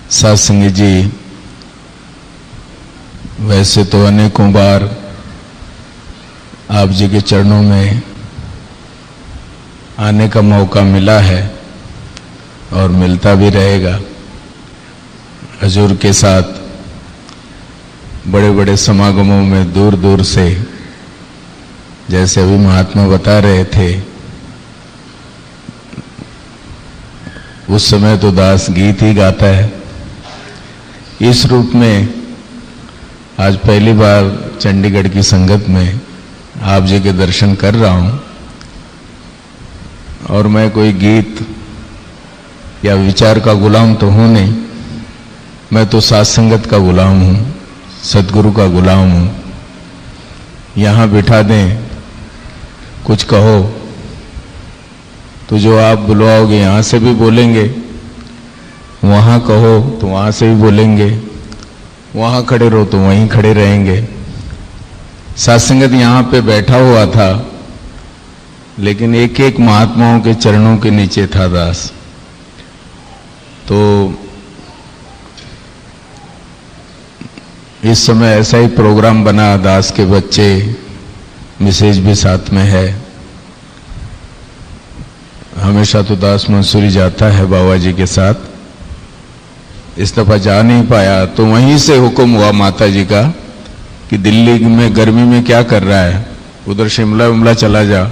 सत्संगी जी, वैसे तो अनेकों बार आप जी के चरणों में आने का मौका मिला है और मिलता भी रहेगा। हजूर के साथ बड़े बड़े समागमों में दूर दूर से, जैसे अभी महात्मा बता रहे थे, उस समय तो दास गीत ही गाता है। इस रूप में आज पहली बार चंडीगढ़ की संगत में आप जी के दर्शन कर रहा हूं, और मैं कोई गीत या विचार का गुलाम तो हूं नहीं, मैं तो साथ संगत का गुलाम हूं, सदगुरु का गुलाम हूं। यहां बिठा दें, कुछ कहो तो जो आप बुलवाओगे यहां से भी बोलेंगे, वहां कहो तो वहां से भी बोलेंगे, वहां खड़े रहो तो वहीं खड़े रहेंगे। सत्संगत यहां पे बैठा हुआ था, लेकिन एक एक महात्माओं के चरणों के नीचे था दास। तो इस समय ऐसा ही प्रोग्राम बना, दास के बच्चे, मिसेज भी साथ में है। हमेशा तो दास मंसूरी जाता है बाबा जी के साथ, इस दफा जा नहीं पाया, तो वहीं से हुक्म हुआ माता जी का कि दिल्ली में गर्मी में क्या कर रहा है, उधर शिमला विमला चला जा।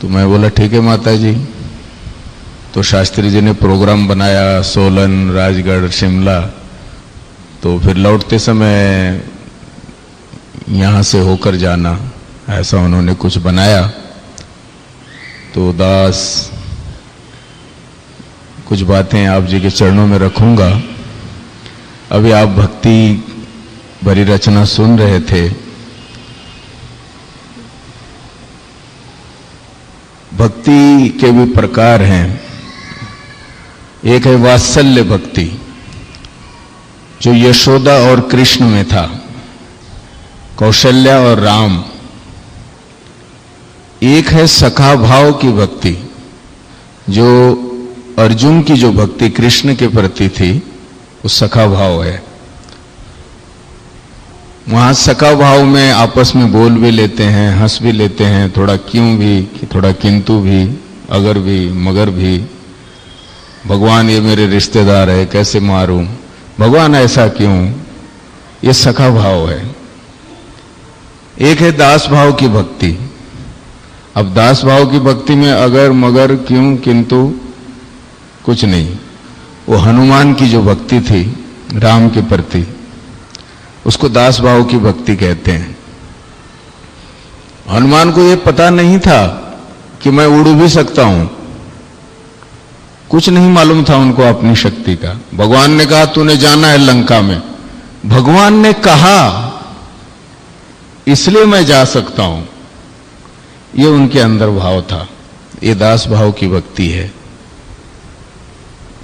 तो मैं बोला ठीक है माता जी। तो शास्त्री जी ने प्रोग्राम बनाया, सोलन, राजगढ़, शिमला। तो फिर लौटते समय यहां से होकर जाना, ऐसा उन्होंने कुछ बनाया। तो दास कुछ बातें आप जी के चरणों में रखूंगा। अभी आप भक्ति भरी रचना सुन रहे थे। भक्ति के भी प्रकार हैं। एक है वात्सल्य भक्ति, जो यशोदा और कृष्ण में था, कौशल्या और राम। एक है सखा भाव की भक्ति, जो अर्जुन की जो भक्ति कृष्ण के प्रति थी, वो सखा भाव है। वहां सखा भाव में आपस में बोल भी लेते हैं, हंस भी लेते हैं, थोड़ा क्यों भी, थोड़ा किंतु भी, अगर भी, मगर भी। भगवान ये मेरे रिश्तेदार है, कैसे मारूं, भगवान ऐसा क्यों, ये सखा भाव है। एक है दास भाव की भक्ति। अब दास भाव की भक्ति में अगर मगर क्यों किंतु कुछ नहीं। वो हनुमान की जो भक्ति थी राम के प्रति, उसको दास भाव की भक्ति कहते हैं। हनुमान को ये पता नहीं था कि मैं उड़ भी सकता हूं, कुछ नहीं मालूम था उनको अपनी शक्ति का। भगवान ने कहा तूने जाना है लंका में, भगवान ने कहा इसलिए मैं जा सकता हूं, ये उनके अंदर भाव था। ये दास भाव की भक्ति है,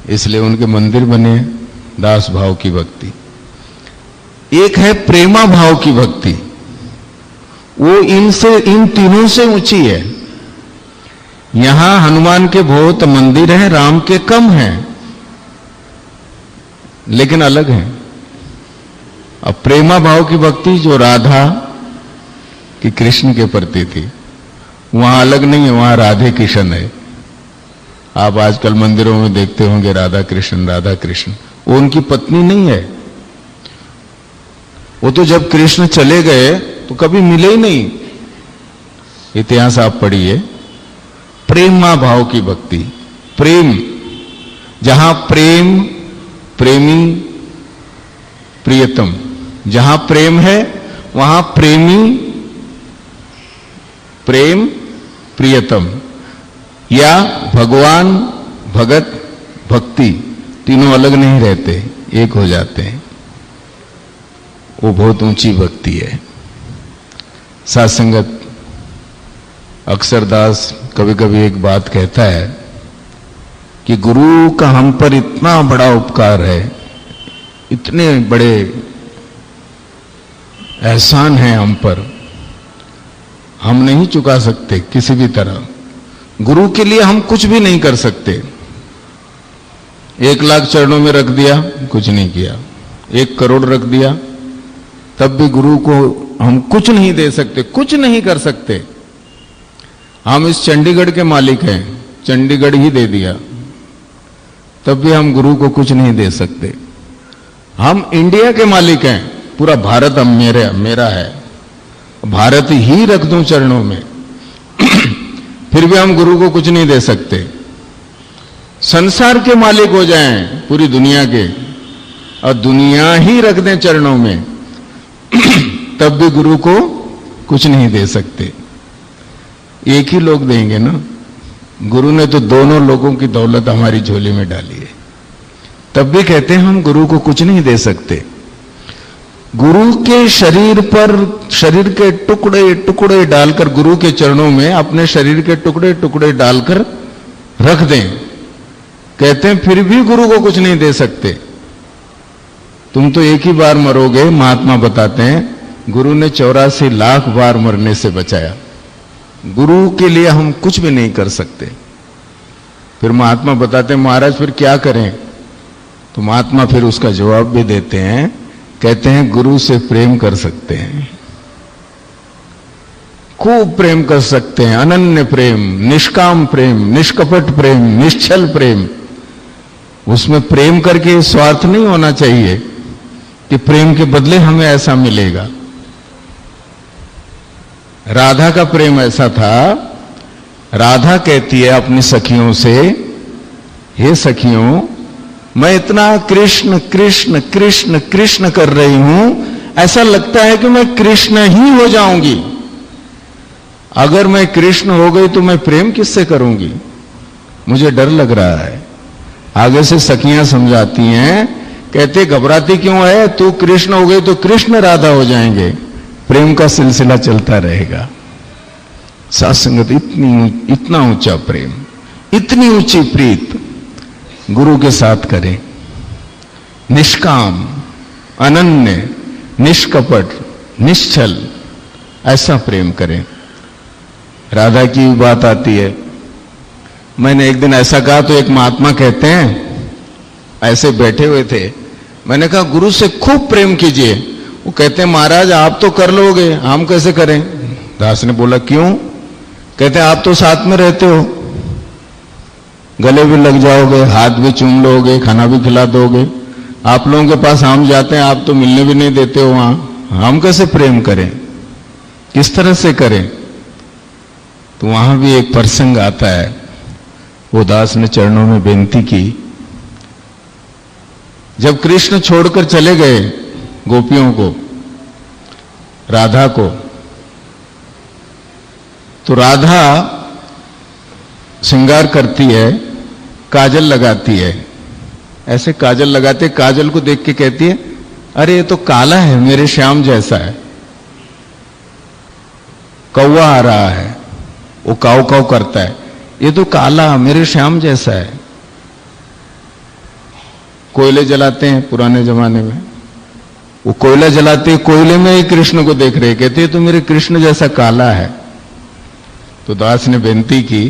इसलिए उनके मंदिर बने, दास भाव की भक्ति। एक है प्रेमा भाव की भक्ति, वो इन तीनों से ऊंची है। यहां हनुमान के बहुत मंदिर हैं, राम के कम हैं, लेकिन अलग हैं। अब प्रेमा भाव की भक्ति जो राधा की कृष्ण के प्रति थी, वहां अलग नहीं है, वहां राधे कृष्ण है। आप आजकल मंदिरों में देखते होंगे राधा कृष्ण राधा कृष्ण, वो उनकी पत्नी नहीं है। वो तो जब कृष्ण चले गए तो कभी मिले ही नहीं, इतिहास आप पढ़िए। प्रेमा भाव की भक्ति, प्रेम, जहां प्रेम, प्रेमी, प्रियतम, जहां प्रेम है वहां प्रेमी, प्रेम, प्रियतम, या भगवान, भगत, भक्ति, तीनों अलग नहीं रहते, एक हो जाते हैं। वो बहुत ऊंची भक्ति है। साथ संगत, अक्सर दास कभी कभी एक बात कहता है कि गुरु का हम पर इतना बड़ा उपकार है, इतने बड़े एहसान है हम पर, हम नहीं चुका सकते किसी भी तरह। गुरु के लिए हम कुछ भी नहीं कर सकते। 1,00,000 चरणों में रख दिया, कुछ नहीं किया। 1 करोड़ रख दिया, तब भी गुरु को हम कुछ नहीं दे सकते, कुछ नहीं कर सकते। हम इस चंडीगढ़ के मालिक हैं, चंडीगढ़ ही दे दिया, तब भी हम गुरु को कुछ नहीं दे सकते। हम इंडिया के मालिक हैं, पूरा भारत अब मेरा है, भारत ही रख दूं चरणों में फिर भी हम गुरु को कुछ नहीं दे सकते। संसार के मालिक हो जाएं पूरी दुनिया के और दुनिया ही रख दें चरणों में तब भी गुरु को कुछ नहीं दे सकते। एक ही लोग देंगे ना, गुरु ने तो दोनों लोगों की दौलत हमारी झोली में डाली है, तब भी कहते हैं हम गुरु को कुछ नहीं दे सकते। गुरु के शरीर पर शरीर के टुकड़े टुकड़े डालकर, गुरु के चरणों में अपने शरीर के टुकड़े टुकड़े डालकर रख दें, कहते हैं फिर भी गुरु को कुछ नहीं दे सकते। तुम तो एक ही बार मरोगे, महात्मा बताते हैं गुरु ने 84 लाख बार मरने से बचाया। गुरु के लिए हम कुछ भी नहीं कर सकते। फिर महात्मा बताते हैं महाराज फिर क्या करें? तो महात्मा फिर उसका जवाब भी देते हैं, कहते हैं गुरु से प्रेम कर सकते हैं, खूब प्रेम कर सकते हैं, अनन्य प्रेम, निष्काम प्रेम, निष्कपट प्रेम, निश्चल प्रेम। उसमें प्रेम करके स्वार्थ नहीं होना चाहिए कि प्रेम के बदले हमें ऐसा मिलेगा। राधा का प्रेम ऐसा था, राधा कहती है अपनी सखियों से, हे सखियों मैं इतना कृष्ण कृष्ण कृष्ण कृष्ण कर रही हूं, ऐसा लगता है कि मैं कृष्ण ही हो जाऊंगी। अगर मैं कृष्ण हो गई तो मैं प्रेम किससे करूंगी? मुझे डर लग रहा है। आगे से सखियां समझाती हैं, कहते घबराती क्यों है, तू कृष्ण हो गई तो कृष्ण राधा हो जाएंगे, प्रेम का सिलसिला चलता रहेगा। सत्संगत इतना ऊंचा प्रेम, इतनी ऊंची प्रीत गुरु के साथ करें, निष्काम, अनन्य, निष्कपट, निश्चल, ऐसा प्रेम करें। राधा की बात आती है, मैंने एक दिन ऐसा कहा तो एक महात्मा कहते हैं, ऐसे बैठे हुए थे, मैंने कहा गुरु से खूब प्रेम कीजिए। वो कहते हैं महाराज आप तो कर लोगे, हम कैसे करें? दास ने बोला क्यों? कहते हैं आप तो साथ में रहते हो, गले भी लग जाओगे, हाथ भी चूम लोगे, खाना भी खिला दोगे। आप लोगों के पास हम जाते हैं, आप तो मिलने भी नहीं देते हो वहां, हम कैसे प्रेम करें, किस तरह से करें? तो वहां भी एक प्रसंग आता है। वो दास ने चरणों में बेनती की, जब कृष्ण छोड़कर चले गए गोपियों को, राधा को, तो राधा श्रृंगार करती है, काजल लगाती है, ऐसे काजल लगाते, काजल को देख के कहती है अरे ये तो काला है, मेरे श्याम जैसा है। कौवा आ रहा है, वो काव काव करता है, ये तो काला मेरे श्याम जैसा है। कोयले जलाते हैं पुराने जमाने में, वो कोयला जलाते, कोयले में ही कृष्ण को देख रहे, कहते तो मेरे कृष्ण जैसा काला है। तो दास ने बेनती की,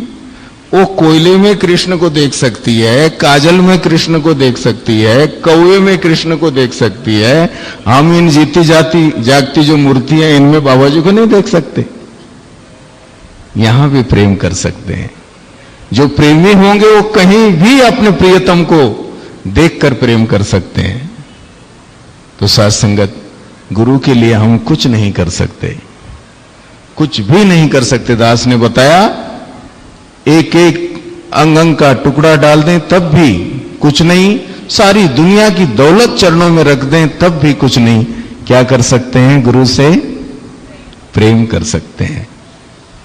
वो कोयले में कृष्ण को देख सकती है, काजल में कृष्ण को देख सकती है, कौवे में कृष्ण को देख सकती है, हम इन जीती जागती जो मूर्ति है इनमें बाबा जी को नहीं देख सकते? यहां भी प्रेम कर सकते हैं। जो प्रेमी होंगे वो कहीं भी अपने प्रियतम को देखकर प्रेम कर सकते हैं। तो साथ संगत, गुरु के लिए हम कुछ नहीं कर सकते, कुछ भी नहीं कर सकते। दास ने बताया एक एक अंग अंग का टुकड़ा डाल दें तब भी कुछ नहीं, सारी दुनिया की दौलत चरणों में रख दें तब भी कुछ नहीं। क्या कर सकते हैं? गुरु से प्रेम कर सकते हैं,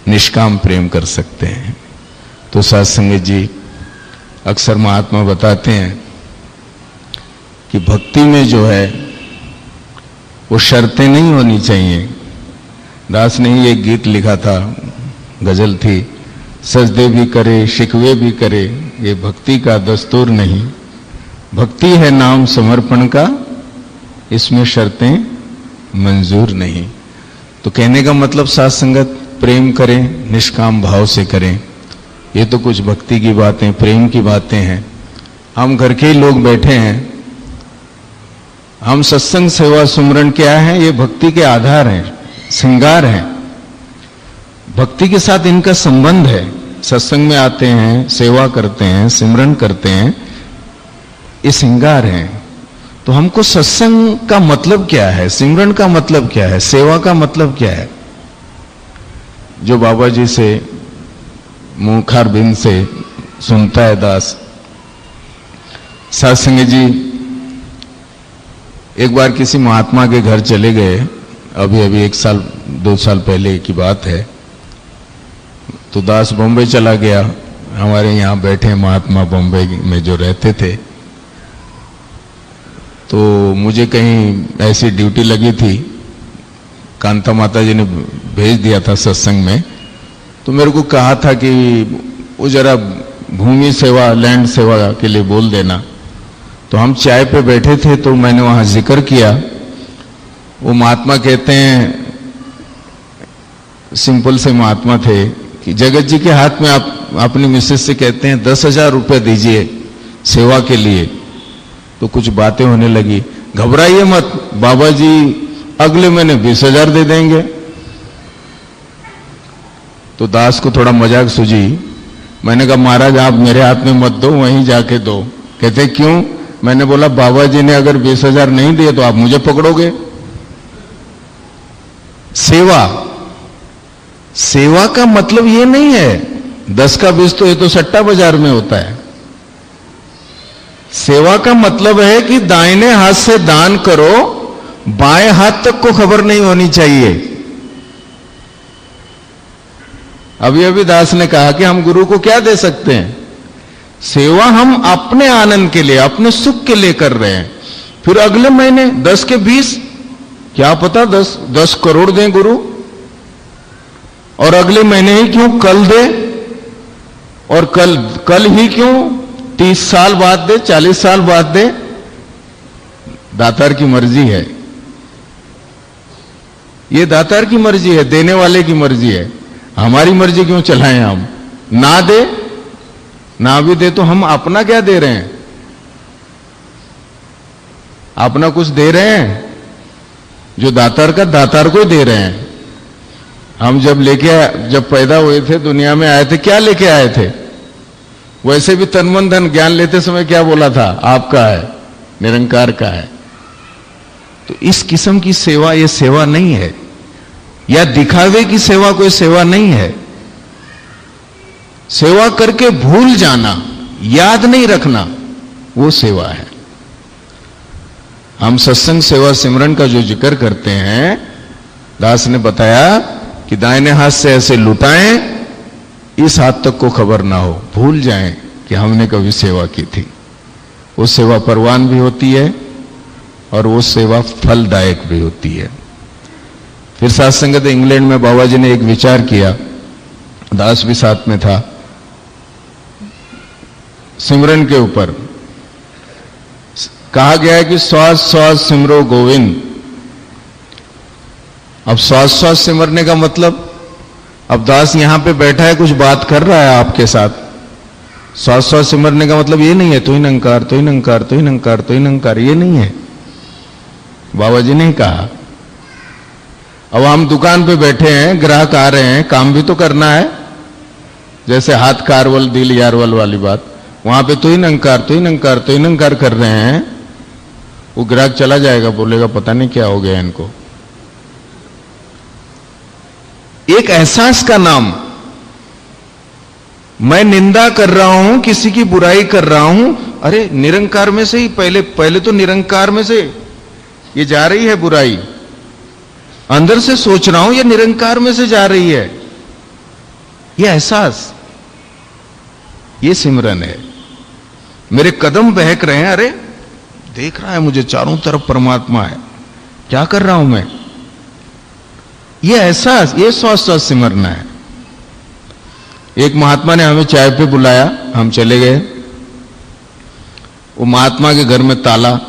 निष्काम प्रेम कर सकते हैं। तो साथ संगत जी, अक्सर महात्मा बताते हैं कि भक्ति में जो है वो शर्तें नहीं होनी चाहिए। दास ने ही एक गीत लिखा था, गजल थी, सजदे भी करे शिकवे भी करे, ये भक्ति का दस्तूर नहीं, भक्ति है नाम समर्पण का, इसमें शर्तें मंजूर नहीं। तो कहने का मतलब साथ संगत, प्रेम करें, निष्काम भाव से करें। ये तो कुछ भक्ति की बातें, प्रेम की बातें हैं, हम घर के ही लोग बैठे हैं। हम सत्संग सेवा सुमरन क्या है? ये भक्ति के आधार हैं, श्रृंगार हैं। भक्ति के साथ इनका संबंध है। सत्संग में आते हैं, सेवा करते हैं, सिमरन करते हैं, ये श्रृंगार हैं। तो हमको सत्संग का मतलब क्या है, सिमरन का मतलब क्या है, सेवा का मतलब क्या है? जो बाबा जी से मुखार बिंद से सुनता है दास। सत्संग जी एक बार किसी महात्मा के घर चले गए, अभी 1 साल 2 साल पहले की बात है। तो दास बॉम्बे चला गया। हमारे यहाँ बैठे महात्मा बॉम्बे में जो रहते थे, तो मुझे कहीं ऐसी ड्यूटी लगी थी, कांता माता जी ने भेज दिया था सत्संग में। तो मेरे को कहा था कि वो जरा भूमि सेवा, लैंड सेवा के लिए बोल देना। तो हम चाय पे बैठे थे, तो मैंने वहां जिक्र किया। वो महात्मा कहते हैं, सिंपल से महात्मा थे, कि जगत जी के हाथ में आप अपनी मिसेज से कहते हैं 10,000 रुपये दीजिए सेवा के लिए। तो कुछ बातें होने लगी। घबराइए मत, बाबा जी अगले महीने 20,000 दे देंगे। तो दास को थोड़ा मजाक सूझी। मैंने कहा महाराज आप मेरे हाथ में मत दो, वहीं जाके दो। कहते क्यों? मैंने बोला बाबा जी ने अगर 20,000 नहीं दिए तो आप मुझे पकड़ोगे। सेवा का मतलब ये नहीं है 10 का 20, तो ये तो सट्टा बाजार में होता है। सेवा का मतलब है कि दाहिने हाथ से दान करो, बाएं हाथ तक को खबर नहीं होनी चाहिए। अभी दास ने कहा कि हम गुरु को क्या दे सकते हैं? सेवा हम अपने आनंद के लिए, अपने सुख के लिए कर रहे हैं। फिर अगले महीने 10 के 20, क्या पता 10 करोड़ दें गुरु, और अगले महीने ही क्यों, कल दे, और कल ही क्यों, 30 साल बाद दे, 40 साल बाद दे। दातार की मर्जी है, ये दातार की मर्जी है, देने वाले की मर्जी है। हमारी मर्जी क्यों चलाएं हम? ना दे, ना भी दे तो हम अपना क्या दे रहे हैं? अपना कुछ दे रहे हैं? जो दातार का, दातार को दे रहे हैं। हम जब पैदा हुए थे, दुनिया में आए थे, क्या लेके आए थे? वैसे भी तन मन धन ज्ञान लेते समय क्या बोला था? आपका है, निरंकार का है। तो इस किस्म की सेवा ये सेवा नहीं है, या दिखावे की सेवा कोई सेवा नहीं है। सेवा करके भूल जाना, याद नहीं रखना, वो सेवा है। हम सत्संग सेवा सिमरन का जो जिक्र करते हैं, दास ने बताया कि दाहिने हाथ से ऐसे लुटाएं, इस हाथ तक को खबर ना हो, भूल जाएं कि हमने कभी सेवा की थी। वो सेवा परवान भी होती है और वो सेवा फलदायक भी होती है। फिर साथ संगत इंग्लैंड में बाबा जी ने एक विचार किया, दास भी साथ में था, सिमरन के ऊपर कहा गया है कि श्वास श्वास सिमरो गोविंद। अब श्वास श्वास सिमरने का मतलब, अब दास यहां पे बैठा है, कुछ बात कर रहा है आपके साथ। श्वास श्वास सिमरने का मतलब ये नहीं है तो ही नंकार, तो ही नंकार, तो ही नंकार, तो ही नंकार, ये नहीं है। बाबा जी ने कहा। अब हम दुकान पे बैठे हैं, ग्राहक आ रहे हैं, काम भी तो करना है। जैसे हाथ कारवल दिल यारवल वाली बात, वहां पे तो ही नंकार, तो ही नंकार, तो ही नंकार कर रहे हैं। वो ग्राहक चला जाएगा, बोलेगा पता नहीं क्या हो गया इनको। एक एहसास का नाम, मैं निंदा कर रहा हूं, किसी की बुराई कर रहा हूं, अरे निरंकार में से ही पहले तो निरंकार में से ये जा रही है बुराई। अंदर से सोच रहा हूं ये निरंकार में से जा रही है, ये एहसास, ये सिमरन है। मेरे कदम बहक रहे हैं, अरे देख रहा है मुझे, चारों तरफ परमात्मा है, क्या कर रहा हूं मैं, ये एहसास, ये श्वास श्वास सिमरना है। एक महात्मा ने हमें चाय पे बुलाया, हम चले गए। वो महात्मा के घर में ताला,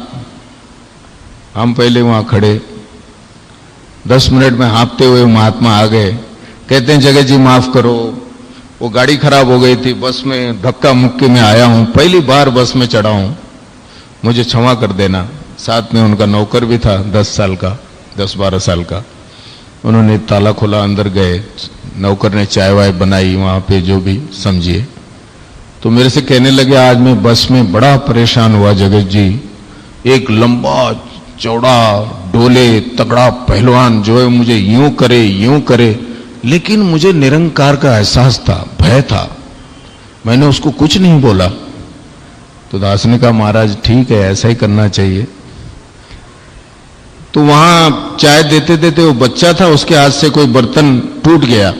हम पहले वहां खड़े, 10 मिनट में हाँफते हुए महात्मा आ गए। कहते हैं जगत जी माफ करो, वो गाड़ी खराब हो गई थी, बस में धक्का मुक्की में आया हूं, पहली बार बस में चढ़ा हूं, मुझे क्षमा कर देना। साथ में उनका नौकर भी था 10 साल का, 10-12 साल का। उन्होंने ताला खोला, अंदर गए, नौकर ने चाय वाय बनाई वहां पे, जो भी समझिए। तो मेरे से कहने लगे, आज मैं बस में बड़ा परेशान हुआ जगत जी, एक लंबा चौड़ा डोले तगड़ा पहलवान जो है मुझे यूं करे, लेकिन मुझे निरंकार का एहसास था, भय था, मैंने उसको कुछ नहीं बोला। तो दास ने कहा, महाराज ठीक है, ऐसा ही करना चाहिए। तो वहां चाय देते देते वो बच्चा था, उसके हाथ से कोई बर्तन टूट गया,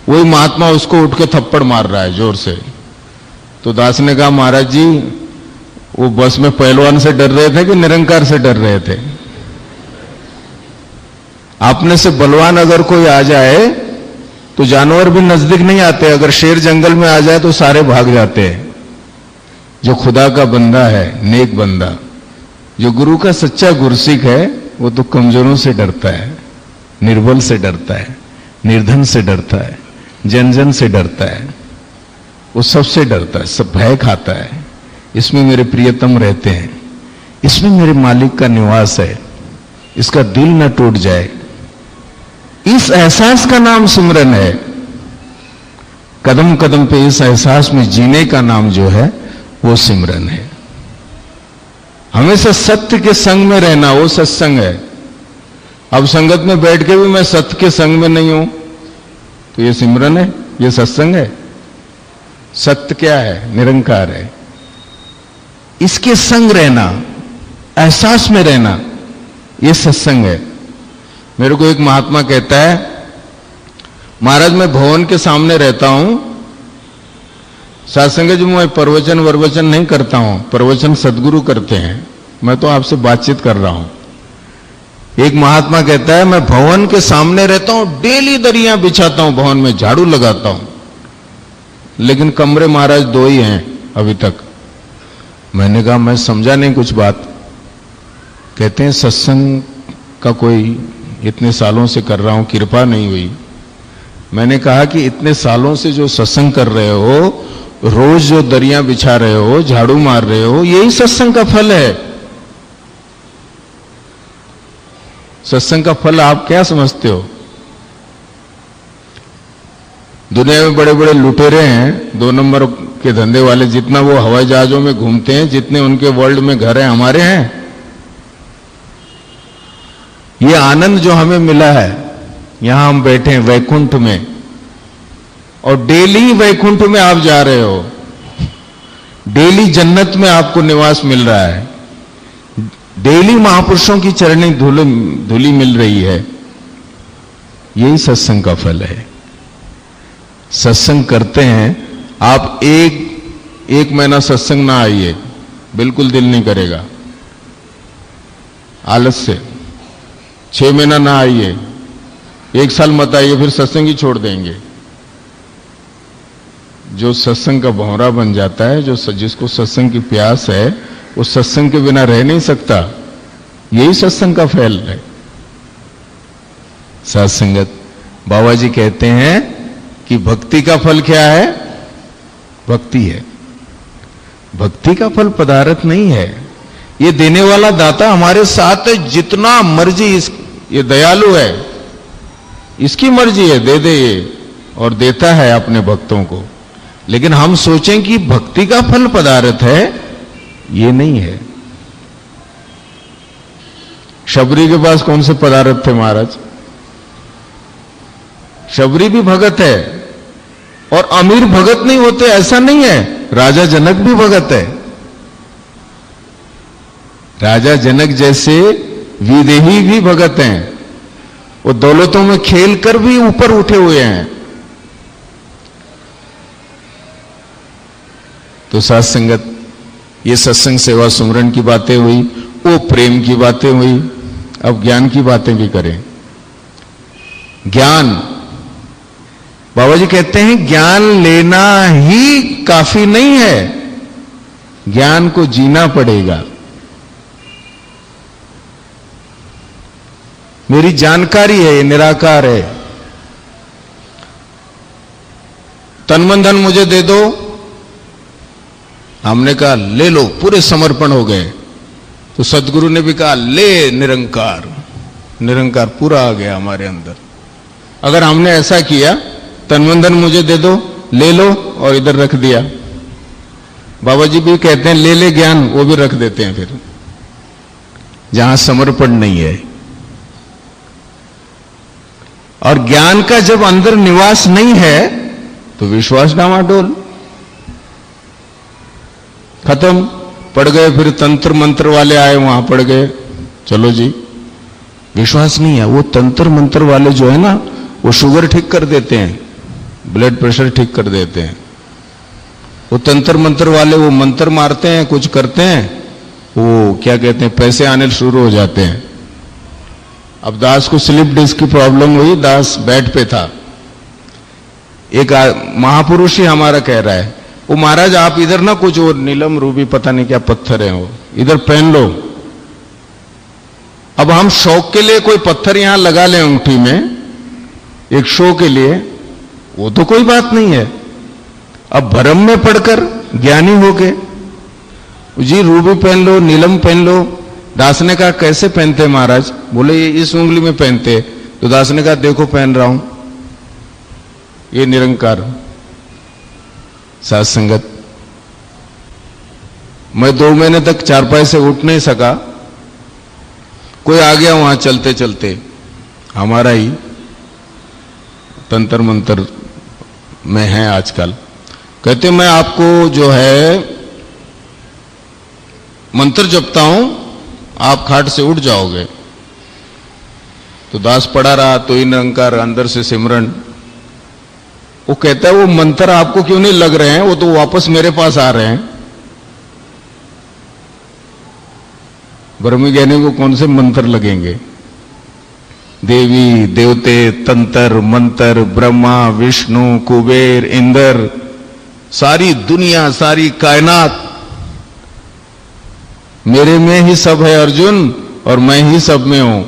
वही महात्मा उसको उठ के थप्पड़ मार रहा है जोर से। तो दास ने कहा, महाराज जी वो बस में पहलवान से डर रहे थे कि निरंकार से डर रहे थे? आपने से बलवान अगर कोई आ जाए तो जानवर भी नजदीक नहीं आते, अगर शेर जंगल में आ जाए तो सारे भाग जाते हैं। जो खुदा का बंदा है, नेक बंदा, जो गुरु का सच्चा गुरसिक है, वो तो कमजोरों से डरता है, निर्बल से डरता है, निर्धन से डरता है, जन जन से डरता है, वो सबसे डरता है, सब भय खाता है। इसमें मेरे प्रियतम रहते हैं, इसमें मेरे मालिक का निवास है, इसका दिल न टूट जाए। इस एहसास का नाम सिमरन है। कदम कदम पे इस एहसास में जीने का नाम जो है वो सिमरन है। हमेशा सत्य के संग में रहना, वो सत्संग है। अब संगत में बैठ के भी मैं सत्य के संग में नहीं हूं, तो ये सिमरन है, ये सत्संग है? सत्य क्या है? निरंकार है। इसके संग रहना, एहसास में रहना, ये सत्संग है। मेरे को एक महात्मा कहता है, महाराज मैं भवन के सामने रहता हूं, सत्संग जी मैं प्रवचन वर्वचन नहीं करता हूं, प्रवचन सदगुरु करते हैं, मैं तो आपसे बातचीत कर रहा हूं। एक महात्मा कहता है, मैं भवन के सामने रहता हूं, डेली दरियां बिछाता हूं, भवन में झाड़ू लगाता हूं, लेकिन कमरे महाराज 2 ही हैं अभी तक। मैंने कहा, मैं समझा नहीं कुछ बात। कहते हैं, सत्संग का कोई इतने सालों से कर रहा हूं, कृपा नहीं हुई। मैंने कहा कि इतने सालों से जो सत्संग कर रहे हो, रोज जो दरियां बिछा रहे हो, झाड़ू मार रहे हो, यही सत्संग का फल है। सत्संग का फल आप क्या समझते हो? दुनिया में बड़े बड़े लुटेरे हैं, 2 नंबर के धंधे वाले, जितना वो हवाई जहाजों में घूमते हैं, जितने उनके वर्ल्ड में घर हैं, हमारे हैं। ये आनंद जो हमें मिला है, यहां हम बैठे हैं वैकुंठ में, और डेली वैकुंठ में आप जा रहे हो, डेली जन्नत में आपको निवास मिल रहा है, डेली महापुरुषों की चरणी धूली मिल रही है। यही सत्संग का फल है। सत्संग करते हैं आप, एक महीना सत्संग ना आइए, बिल्कुल दिल नहीं करेगा, आलस से। 6 महीना ना आइए, 1 साल मत आइए, फिर सत्संग ही छोड़ देंगे। जो सत्संग का भौरा बन जाता है, जिसको सत्संग की प्यास है, वो सत्संग के बिना रह नहीं सकता। यही सत्संग का फल है, सत्संगत। बाबा जी कहते हैं कि भक्ति का फल क्या है? भक्ति है। भक्ति का फल पदार्थ नहीं है, ये देने वाला दाता हमारे साथ है, जितना मर्जी ये दयालु है, इसकी मर्जी है, दे दे ये, और देता है अपने भक्तों को। लेकिन हम सोचें कि भक्ति का फल पदार्थ है, ये नहीं है। शबरी के पास कौन से पदार्थ थे महाराज? शबरी भी भगत है, और अमीर भगत नहीं होते ऐसा नहीं है। राजा जनक भी भगत है। राजा जनक जैसे विदेही भी भगत हैं, वो दौलतों में खेल कर भी ऊपर उठे हुए हैं। तो साथ संगत, ये सत्संग सेवा सुमरन की बातें हुई, वो प्रेम की बातें हुई, अब ज्ञान की बातें भी करें। ज्ञान, बाबा जी कहते हैं ज्ञान लेना ही काफी नहीं है, ज्ञान को जीना पड़ेगा। मेरी जानकारी है, ये निराकार है। तन मन धन मुझे दे दो। हमने कहा ले लो, पूरे समर्पण हो गए। तो सदगुरु ने भी कहा ले निरंकार। निरंकार पूरा आ गया हमारे अंदर। अगर हमने ऐसा किया, तन मन धन मुझे दे दो, ले लो और इधर रख दिया। बाबा जी भी कहते हैं ले ले ज्ञान, वो भी रख देते हैं फिर, जहां समर्पण नहीं है। और ज्ञान का जब अंदर निवास नहीं है तो विश्वास डामाडोल, खत्म। पड़ गए, फिर तंत्र मंत्र वाले आए, वहां पड़ गए, चलो जी। विश्वास नहीं है। वो तंत्र मंत्र वाले जो है ना, वो शुगर ठीक कर देते हैं, ब्लड प्रेशर ठीक कर देते हैं। वो तंत्र मंत्र वाले वो मंत्र मारते हैं, कुछ करते हैं, वो क्या कहते हैं, पैसे आने शुरू हो जाते हैं। अब दास को स्लिप डिस्क की प्रॉब्लम हुई, दास बेड पे था। एक महापुरुष ही हमारा कह रहा है, वो महाराज आप इधर ना कुछ वो नीलम रूबी पता नहीं क्या पत्थर है, वो इधर पहन लो। अब हम शौक के लिए कोई पत्थर यहां लगा लें अंगूठी में, एक शो के लिए, वो तो कोई बात नहीं है। अब भरम में पड़कर ज्ञानी होके जी रूबी पहन लो, नीलम पहन लो। दास ने कहा कैसे पहनते महाराज? बोले ये इस उंगली में पहनते। तो दास ने कहा देखो पहन रहा हूं, ये निरंकार। साथ संगत, मैं 2 महीने तक चारपाई से उठ नहीं सका। कोई आ गया वहां चलते चलते, हमारा ही तंत्र मंत्र में है आजकल। कहते मैं आपको जो है मंत्र जपता हूं, आप खाट से उठ जाओगे। तो दास पड़ा रहा, तो ही निरंकार अंदर से सिमरन। वो कहता है वो मंत्र आपको क्यों नहीं लग रहे हैं, वो तो वापस मेरे पास आ रहे हैं। ब्रह्म ज्ञानी को कौन से मंत्र लगेंगे? देवी देवते, तंत्र मंत्र, ब्रह्मा विष्णु कुबेर इंद्र, सारी दुनिया, सारी कायनात मेरे में ही सब है अर्जुन, और मैं ही सब में हूं,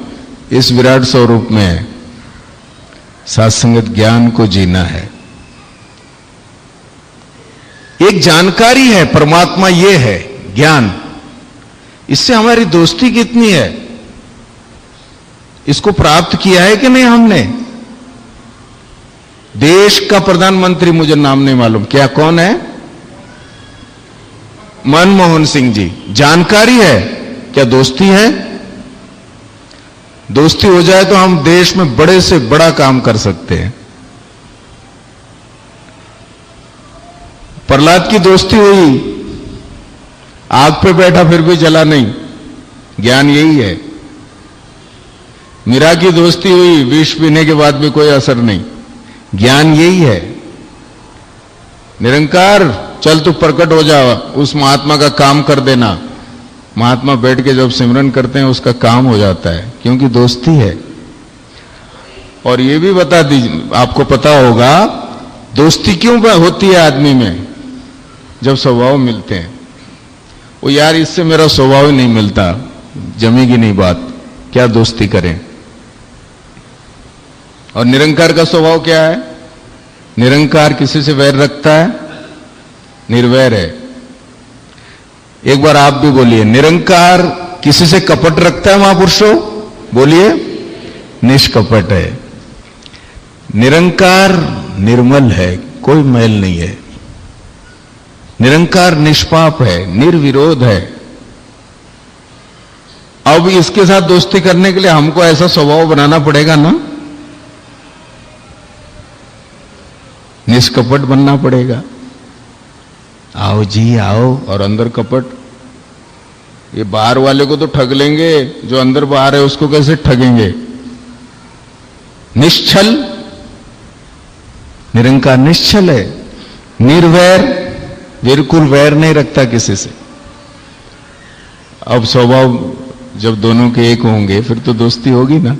इस विराट स्वरूप में है। सत्संगत ज्ञान को जीना है। एक जानकारी है, परमात्मा ये है ज्ञान। इससे हमारी दोस्ती कितनी है, इसको प्राप्त किया है कि नहीं हमने? देश का प्रधानमंत्री, मुझे नाम नहीं मालूम, क्या कौन है? मनमोहन सिंह जी। जानकारी है, क्या दोस्ती है? दोस्ती हो जाए तो हम देश में बड़े से बड़ा काम कर सकते हैं। प्रहलाद की दोस्ती हुई, आग पे बैठा फिर भी जला नहीं, ज्ञान यही है। मीरा की दोस्ती हुई, विष पीने के बाद भी कोई असर नहीं, ज्ञान यही है। निरंकार चल तू प्रकट हो जा, उस महात्मा का काम कर देना। महात्मा बैठ के जब सिमरन करते हैं उसका काम हो जाता है, क्योंकि दोस्ती है। और ये भी बता दीजिए, आपको पता होगा दोस्ती क्यों होती है आदमी में? जब स्वभाव मिलते हैं, वो यार इससे मेरा स्वभाव ही नहीं मिलता, जमेगी नहीं बात, क्या दोस्ती करें? और निरंकार का स्वभाव क्या है? निरंकार किसी से वैर रखता है? निर्वैर है। एक बार आप भी बोलिए, निरंकार किसी से कपट रखता है महापुरुषों? बोलिए, निष्कपट है। निरंकार निर्मल है, कोई मैल नहीं है। निरंकार निष्पाप है, निर्विरोध है। अब इसके साथ दोस्ती करने के लिए हमको ऐसा स्वभाव बनाना पड़ेगा ना, निष्कपट बनना पड़ेगा। आओ जी आओ, और अंदर कपट। ये बाहर वाले को तो ठग लेंगे, जो अंदर बाहर है उसको कैसे ठगेंगे? निश्चल, निरंकार निश्चल है, निर्वैर, बिल्कुल वैर नहीं रखता किसी से। अब स्वभाव जब दोनों के एक होंगे फिर तो दोस्ती होगी ना।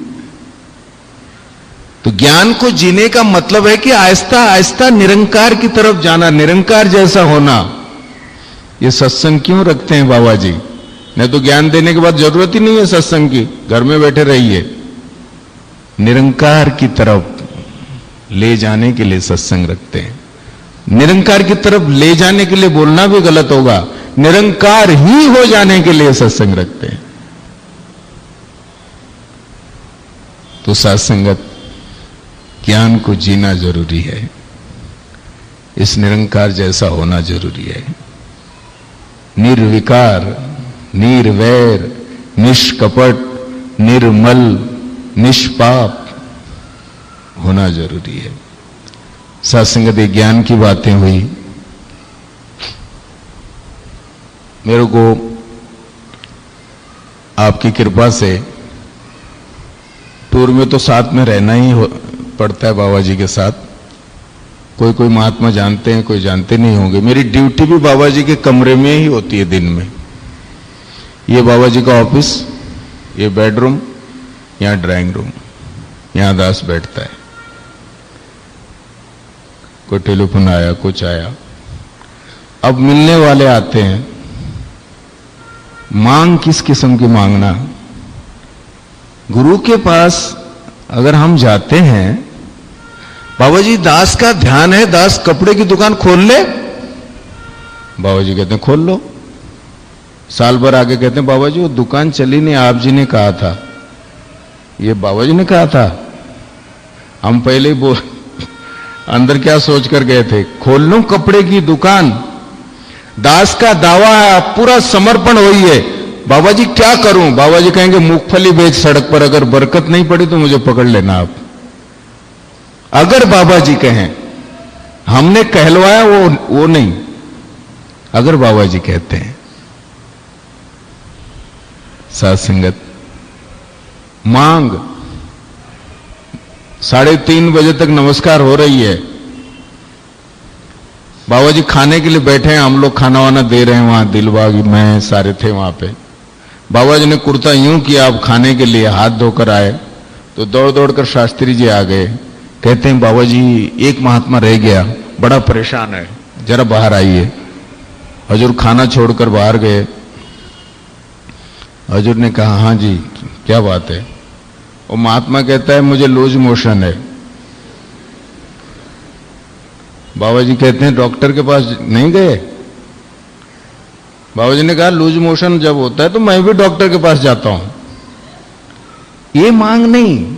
तो ज्ञान को जीने का मतलब है कि आहिस्ता आहिस्ता निरंकार की तरफ जाना, निरंकार जैसा होना। ये सत्संग क्यों रखते हैं बाबा जी? नहीं तो ज्ञान देने के बाद जरूरत ही नहीं है सत्संग की, घर में बैठे रहिए। निरंकार की तरफ ले जाने के लिए सत्संग रखते हैं। निरंकार की तरफ ले जाने के लिए बोलना भी गलत होगा, निरंकार ही हो जाने के लिए सत्संग रखते हैं। तो सत्संगत ज्ञान को जीना जरूरी है, इस निरंकार जैसा होना जरूरी है। निर्विकार, निर्वैर, निष्कपट, निर्मल, निष्पाप होना जरूरी है। सत्संगत ज्ञान की बातें हुई। मेरे को आपकी कृपा से टूर में तो साथ में रहना ही पड़ता है बाबा जी के साथ। कोई कोई महात्मा जानते हैं, कोई जानते नहीं होंगे। मेरी ड्यूटी भी बाबा जी के कमरे में ही होती है दिन में। ये बाबा जी का ऑफिस, ये बेडरूम, यहां ड्राइंग रूम, यहां दास बैठता है। कोई टेलीफोन आया, कुछ आया। अब मिलने वाले आते हैं, मांग किस किस्म की मांगना। गुरु के पास अगर हम जाते हैं, बाबा जी दास का ध्यान है, दास कपड़े की दुकान खोल ले, बाबा जी कहते हैं खोल लो। साल भर आगे कहते हैं बाबा जी वो दुकान चली नहीं, आप जी ने कहा था। ये बाबा जी ने कहा था, हम पहले ही बोल अंदर क्या सोच कर गए थे, खोल लो कपड़े की दुकान। दास का दावा है, पूरा समर्पण हुई है। बाबा जी क्या करूं? बाबा जी कहेंगे मूंगफली बेच सड़क पर, अगर बरकत नहीं पड़ी तो मुझे पकड़ लेना आप। अगर बाबा जी कहें, हमने कहलवाया वो नहीं, अगर बाबा जी कहते हैं। साथ संगत मांग 3:30 बजे तक नमस्कार हो रही है, बाबा जी खाने के लिए बैठे हैं, हम लोग खाना वाना दे रहे हैं वहां, दिलबाग मैं सारे थे वहां पे। बाबा जी ने कुर्ता यूं किया, आप खाने के लिए हाथ धोकर आए तो दौड़ दौड़ कर शास्त्री जी आ गए। कहते हैं बाबा जी एक महात्मा रह गया, बड़ा परेशान है, जरा बाहर आइए। हजूर खाना छोड़कर बाहर गए। हजूर ने कहा हाँ जी क्या बात है? वो महात्मा कहता है मुझे लूज मोशन है। बाबा जी कहते हैं डॉक्टर के पास नहीं गए? बाबा जी ने कहा लूज मोशन जब होता है तो मैं भी डॉक्टर के पास जाता हूं। ये मांग नहीं,